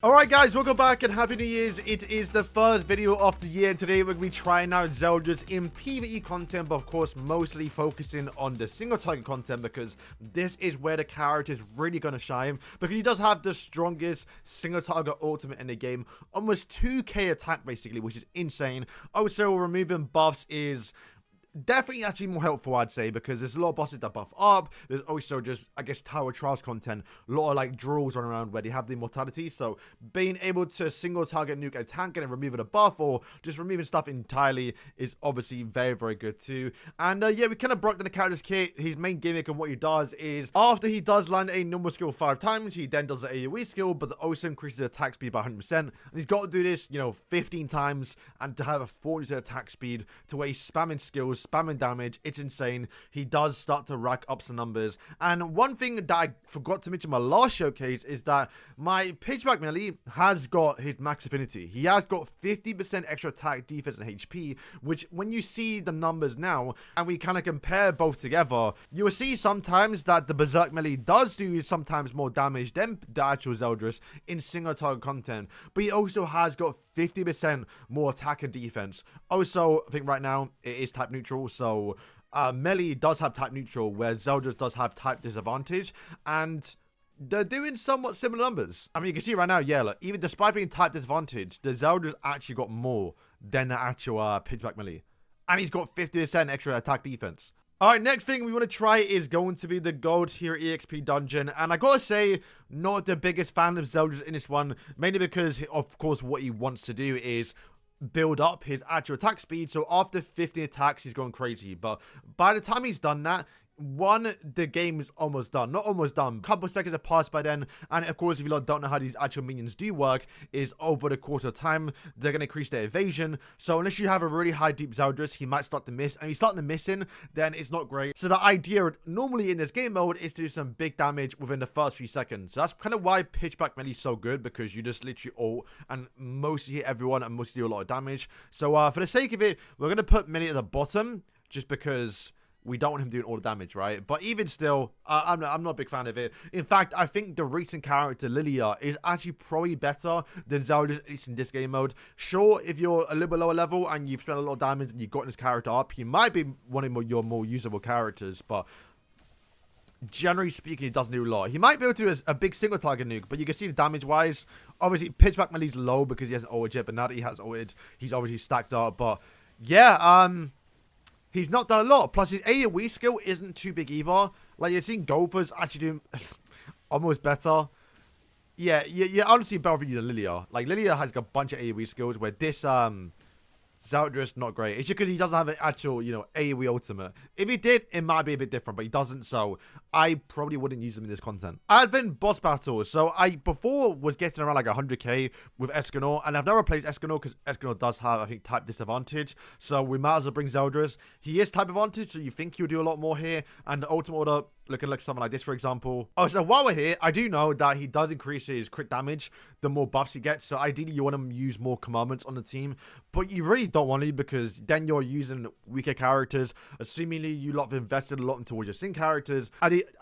Alright guys, welcome back and Happy New Year's. It is the first video of the year. Today we're going to be trying out ZELDRIS in PvE content, but of course mostly focusing on the single target content because this is where the character is really going to shine, because he does have the strongest single target ultimate in the game, almost 2k attack basically, which is insane. Also, removing buffs is definitely actually more helpful, I'd say, because there's a lot of bosses that buff up. There's also just, I guess, Tower Trials content, a lot of like drills running around where they have the immortality, so being able to single target nuke a tank and removing a buff or just removing stuff entirely is obviously very, very good too. And yeah, we kind of broke down the character's kit. His main gimmick and what he does is, after he does land a normal skill 5 times, he then does the AoE skill, but that also increases attack speed by 100%, and he's got to do this, 15 times, and to have a 40% attack speed to where he's spamming skills, spamming damage. It's insane. He does start to rack up some numbers. And one thing that I forgot to mention in my last showcase is that my pitchback melee has got his max affinity. He has got 50% extra attack, defense, and HP, which when you see the numbers now and we kind of compare both together, you will see sometimes that the berserk melee does do sometimes more damage than the actual ZELDRIS in single target content, but he also has got 50% more attack and defense. Also, I think right now it is type neutral, so melee does have type neutral, where ZELDRIS does have type disadvantage, and they're doing somewhat similar numbers. I mean, you can see right now, yeah, look, even despite being type disadvantage, the ZELDRIS actually got more than the actual pitchback melee, and he's got 50% extra attack defense. Alright, next thing we want to try is going to be the Gold Hero EXP dungeon, and I gotta say, not the biggest fan of ZELDRIS in this one, mainly because, of course, what he wants to do is build up his actual attack speed, so after 50 attacks, he's going crazy, but by the time he's done that, the game is almost done. Not almost done. A couple of seconds have passed by then. And of course, if you don't know how these actual minions do work, is over the course of time, they're going to increase their evasion. So unless you have a really high deep ZELDRIS, he might start to miss. And if he's starting to miss in, then it's not great. So the idea normally in this game mode is to do some big damage within the first few seconds. So that's kind of why pitchback melee is so good, because you just literally ult and mostly hit everyone and mostly do a lot of damage. So for the sake of it, we're going to put melee at the bottom, just because we don't want him doing all the damage, right? But even still, I'm not a big fan of it. In fact, I think the recent character, Lilia, is actually probably better than ZELDRIS, at least in this game mode. Sure, if you're a little bit lower level and you've spent a lot of damage and you've gotten this character up, he might be one of your more usable characters, but generally speaking, he doesn't do a lot. He might be able to do a big single target nuke, but you can see the damage-wise, obviously, pitchback melee's low because he hasn't ulted yet, but now that he has ulted, he's obviously stacked up. But yeah, he's not done a lot. Plus, his AoE skill isn't too big either. Like, you're seeing Gopher's actually doing almost better. Yeah, honestly better than Lilia. Like, Lilia has got a bunch of AoE skills, where this, ZELDRIS not great. It's just because he doesn't have an actual, AoE ultimate. If he did, it might be a bit different, but he doesn't, so I probably wouldn't use him in this content. Advent boss battles. So I before was getting around like 100k with Escanor, and I've never replaced Escanor because Escanor does have, I think, type disadvantage. So we might as well bring ZELDRIS. He is type advantage, so you think he'll do a lot more here. And the ultimate order looking like something like this, for example. Oh, so while we're here, I do know that he does increase his crit damage the more buffs he gets. So ideally, you want to use more commandments on the team, but you really don't want to, because then you're using weaker characters. Assumingly, you lot have invested a lot into your sync characters.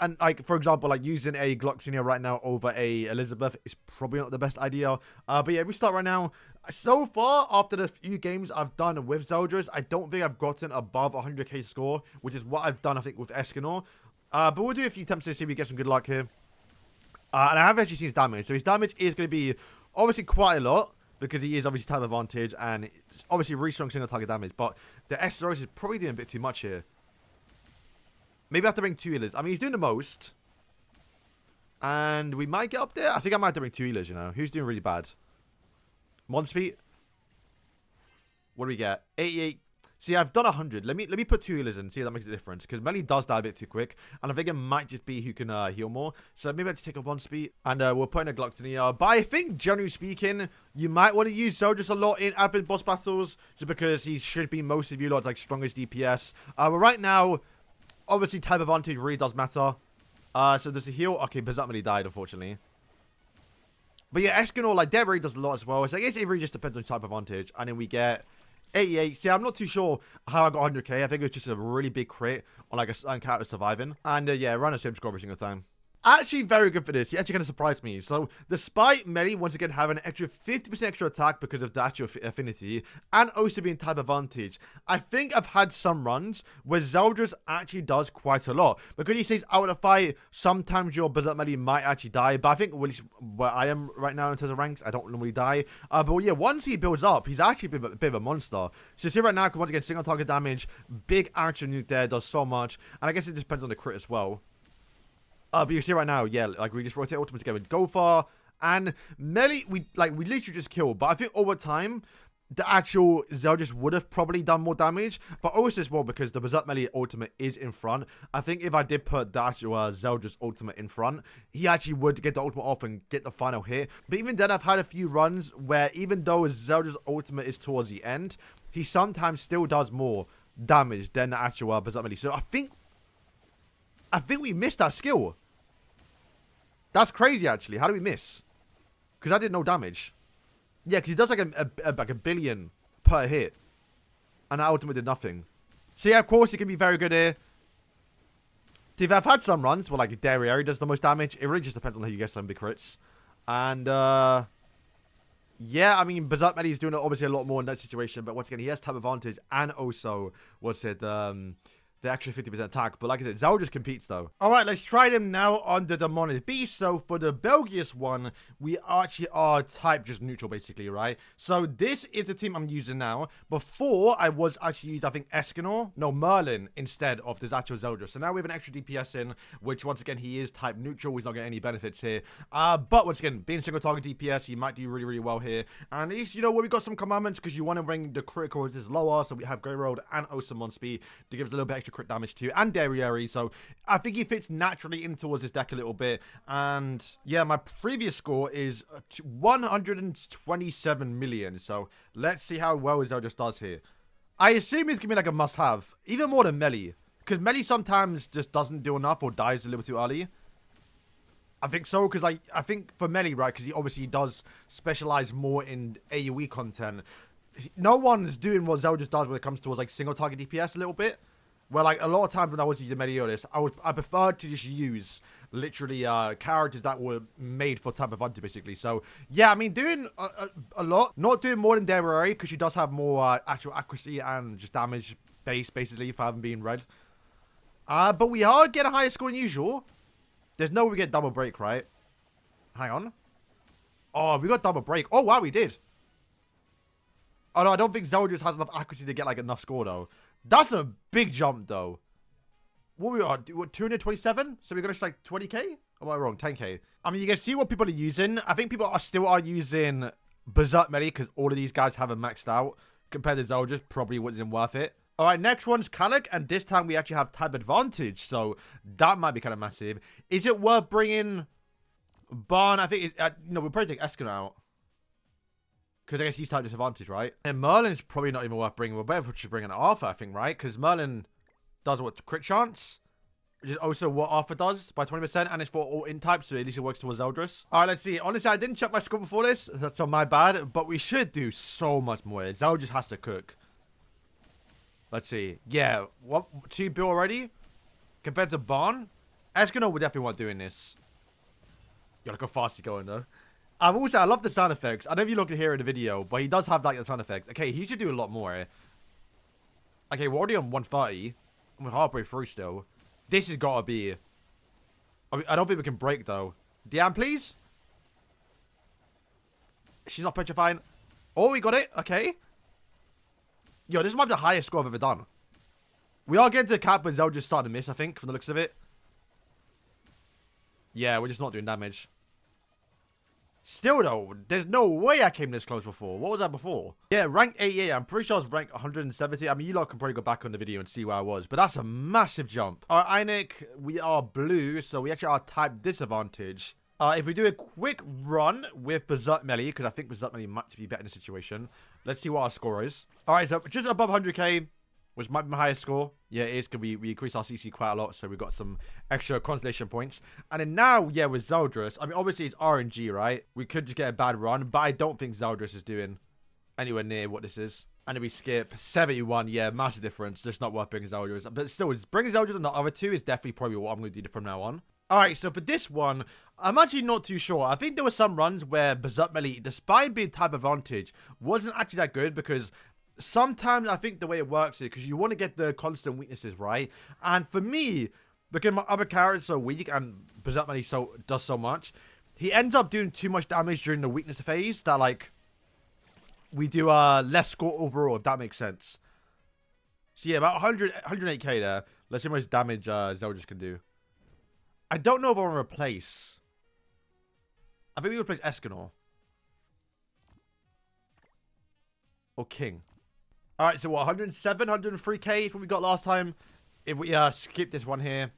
And like, for example, like using a Gloxinia right now over a Elizabeth is probably not the best idea. But yeah, we start right now. So far, after the few games I've done with ZELDRIS, I don't think I've gotten above 100k score, which is what I've done, I think, with Escanor. But we'll do a few attempts to see if we get some good luck here. And I have actually seen his damage. So his damage is going to be obviously quite a lot, because he is obviously type advantage, and it's obviously really strong single target damage. But the SROs is probably doing a bit too much here. Maybe I have to bring 2 healers. I mean, he's doing the most. And we might get up there. I think I might have to bring 2 healers, Who's doing really bad? Speed. What do we get? 88. See, I've done 100. Let me put 2 healers in, see if that makes a difference. Because melee does die a bit too quick. And I think it might just be who can heal more. So maybe let's take up Speed. And we'll put in a Gloxinia. But I think, generally speaking, you might want to use ZELDRIS a lot in Advent boss battles. Just because he should be most of you lot's like strongest DPS. But right now, obviously type advantage really does matter. So does he heal? Okay, Berserk melee died, unfortunately. But yeah, Escanor, like, that really does a lot as well. So I guess it really just depends on type advantage. And then we get 88. See, I'm not too sure how I got 100k. I think it was just a really big crit on like a certain character surviving. And yeah, run the same score every single time. actually very good for this. He actually kind of surprised me. So, despite melee, once again, having an extra 50% extra attack because of the actual affinity, and also being type advantage, I think I've had some runs where ZELDRIS actually does quite a lot. Because he says, out of the fight, sometimes your Berserk melee might actually die, but I think where I am right now in terms of ranks, I don't normally die. But yeah, once he builds up, he's actually a bit of a monster. So, see right now, once again, single target damage, big action nuke there, does so much, and I guess it just depends on the crit as well. But you see right now, yeah, like we just rotate ultimate together, go far, and melee, we literally just killed. But I think over time, the actual ZELDRIS would have probably done more damage, but also as well because the Berserk melee ultimate is in front. I think if I did put the actual ZELDRIS ultimate in front, he actually would get the ultimate off and get the final hit. But even then, I've had a few runs where even though ZELDRIS ultimate is towards the end, he sometimes still does more damage than the actual Berserk melee. So I think we missed that skill. That's crazy, actually. How do we miss? Because I did no damage. Yeah, because he does like a billion per hit. And that ultimate did nothing. So yeah, of course, he can be very good here. I've had some runs where like Derriere does the most damage. It really just depends on how you get some big crits. And yeah, I mean, Berserk melee is doing obviously a lot more in that situation. But once again, he has type advantage and also, what's it, the extra 50% attack. But like I said, ZELDRIS competes though. Alright, let's try them now on the Demonic Beast. So for the Belgius one, we actually are type just neutral basically, right? So this is the team I'm using now. Before, I was actually used, I think, Merlin instead of this actual ZELDRIS. So now we have an extra DPS in, which once again, he is type neutral. He's not getting any benefits here. But once again, being single target DPS, he might do really, really well here. And at least, you know, where we got some commandments because you want to bring the critical resistance lower. So we have Grey Road and Osamon speed to give us a little bit extra crit damage too, and Derriere, so I think he fits naturally in towards this deck a little bit. And yeah, my previous score is 127 million, so let's see how well ZELDRIS does here. I assume it's gonna be like a must-have, even more than melee, because melee sometimes just doesn't do enough or dies a little too early. I think so, because I think for melee, right, because he obviously does specialize more in AoE content, no one's doing what ZELDRIS does when it comes towards like single target DPS a little bit. Well, like, a lot of times when I was using Meliodas, I preferred to just use, literally, characters that were made for type of hunter, basically. So, yeah, I mean, doing a lot. Not doing more than Derriere, because she does have more actual accuracy and just damage base, basically, if I haven't been read. But we are getting a higher score than usual. There's no way we get double break, right? Hang on. Oh, we got double break. Oh, wow, we did. Oh, no, I don't think ZELDRIS has enough accuracy to get, like, enough score, though. That's a big jump, though. What we are, 227? So we're going to like 20k? Or am I wrong? 10k. I mean, you can see what people are using. I think people are still using Berserk melee because all of these guys haven't maxed out. Compared to ZELDRIS, probably wasn't worth it. Alright, next one's KHAK, and this time we actually have type advantage. So that might be kind of massive. Is it worth bringing Barn? I think it's, no, we'll probably take Eskin out. Because I guess he's type disadvantage, right? And Merlin's probably not even worth bringing. We're better if we bring an Arthur, I think, right? Because Merlin does what? Crit chance? Which is also what Arthur does by 20%. And it's for all in types, so at least it works towards ZELDRIS. Alright, let's see. Honestly, I didn't check my score before this. That's on my bad. But we should do so much more. ZELDRIS has to cook. Let's see. Yeah. What? 2 bill already? Compared to Barn? Escanor would definitely want doing this. You gotta go fast, going though. I love the sound effects. I don't know if you look at here in the video, but he does have like the sound effects. Okay, he should do a lot more. Okay, we're already on 130. We're halfway through still. This has got to be... I don't think we can break, though. Diane, please? She's not petrifying. Oh, we got it. Okay. Yo, this might be the highest score I've ever done. We are getting to the cap, but ZELDRIS starting to miss, I think, from the looks of it. Yeah, we're just not doing damage. Still, though, there's no way I came this close before. What was that before? Yeah, rank 88. I'm pretty sure I was rank 170. I mean, you lot can probably go back on the video and see where I was. But that's a massive jump. All right, Einik, we are blue. So we actually are type disadvantage. If we do a quick run with Berserk melee, because I think Berserk melee might be better in this situation. Let's see what our score is. All right, so just above 100k. Which might be my highest score. Yeah, it is, because we increased our CC quite a lot, so we've got some extra constellation points. And then now, yeah, with ZELDRIS, I mean, obviously it's RNG, right? We could just get a bad run, but I don't think ZELDRIS is doing anywhere near what this is. And if we skip 71, yeah, massive difference. Just not worth bringing ZELDRIS. But still, bringing ZELDRIS on the other two is definitely probably what I'm going to do from now on. Alright, so for this one, I'm actually not too sure. I think there were some runs where Berserk Melee, despite being type advantage, wasn't actually that good because sometimes I think the way it works is because you want to get the constant weaknesses, right? And for me, because my other character is so weak and Berserk Melee does so much, he ends up doing too much damage during the weakness phase that, like, we do less score overall, if that makes sense. So yeah, about 108k there. Let's see how much damage ZELDRIS can do. I don't know if I want to replace. I think we replace Escanor. Or King. Alright, so what, 107, 103k is what we got last time. If we skip this one here,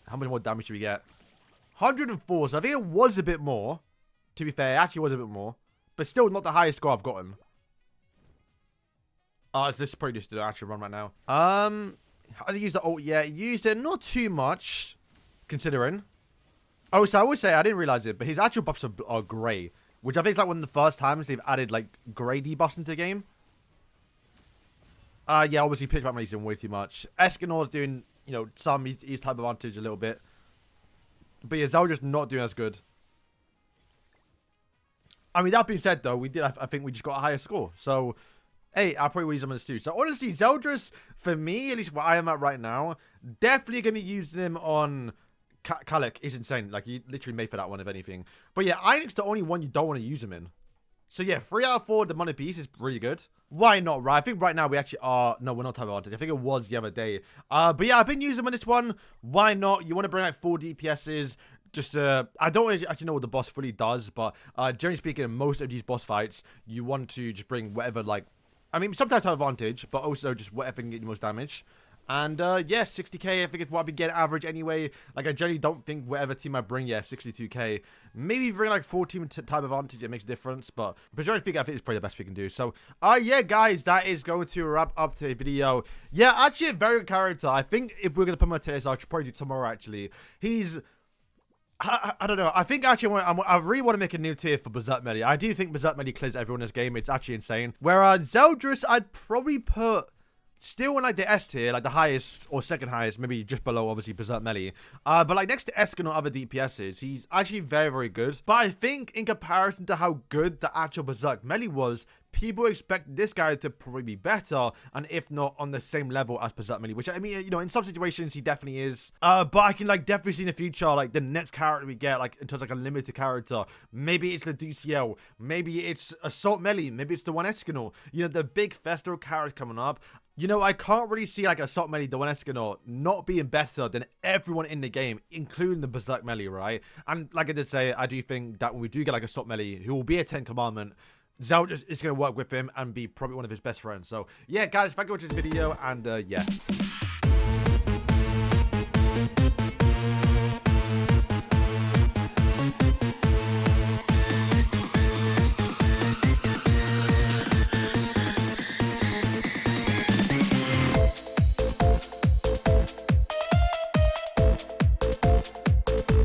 how much more damage do we get? 104, so I think it was a bit more. To be fair, it actually was a bit more. But still not the highest score I've gotten. So this is probably just the actual run right now. Has he used the ult yet? Used it, not too much, considering. Oh, so I would say, I didn't realize it, but his actual buffs are grey. Which I think is like one of the first times they've added, like, grey debuffs into the game. Yeah, obviously, pitchback Melee doing way too much. Escanor's doing, you know, he's type advantage a little bit. But yeah, ZELDRIS not doing as good. I mean, that being said, though, I think we just got a higher score. So, hey, I'll probably use them as too. So, honestly, ZELDRIS, for me, at least where I am at right now, definitely going to use them on KHAK is insane. Like, you literally made for that one, if anything. But yeah, Einek's the only one you don't want to use him in. So yeah, 3 out of 4, the money piece is really good. Why not, right? I think right now we actually are... No, we're not type advantage. I think it was the other day. But yeah, I've been using them on this one. Why not? You want to bring like 4 DPSs. Just, I don't actually know what the boss fully does. But generally speaking, in most of these boss fights, you want to just bring whatever, like... I mean, sometimes type advantage, but also just whatever can get you most damage. And, yeah, 60k, I think it's what I've been getting average anyway. Like, I generally don't think whatever team I bring, yeah, 62k. Maybe bring, like, 4 team type advantage, it makes a difference. But generally speaking, I think it's probably the best we can do. So, yeah, guys, that is going to wrap up today's video. Yeah, actually a very good character. I think if we're going to put him on tier, so I should probably do tomorrow, actually. He's... I don't know. I think actually I really want to make a new tier for Berserk Melee. I do think Berserk Melee clears everyone in this game. It's actually insane. Whereas ZELDRIS, I'd probably put... Still in like the S tier, like the highest or second highest, maybe just below obviously Berserk Melee. But like next to Escan or other DPSs, he's actually very, very good. But I think in comparison to how good the actual Berserk Melee was, people expect this guy to probably be better, and if not on the same level as Berserk Melee, which I mean, you know, in some situations he definitely is. But I can like definitely see in the future, like the next character we get, like in terms of like a limited character, maybe it's the DCL, maybe it's Assault Melee, maybe it's the one Escanor. You know, the big festival characters coming up. You know, I can't really see like Assault Melee, the one Escanor, not being better than everyone in the game, including the Berserk Melee, right? And like I did say, I do think that when we do get like Assault Melee, who will be a 10 commandment, ZELDRIS is going to work with him and be probably one of his best friends. So yeah, guys, thank you for watching this video, and yeah.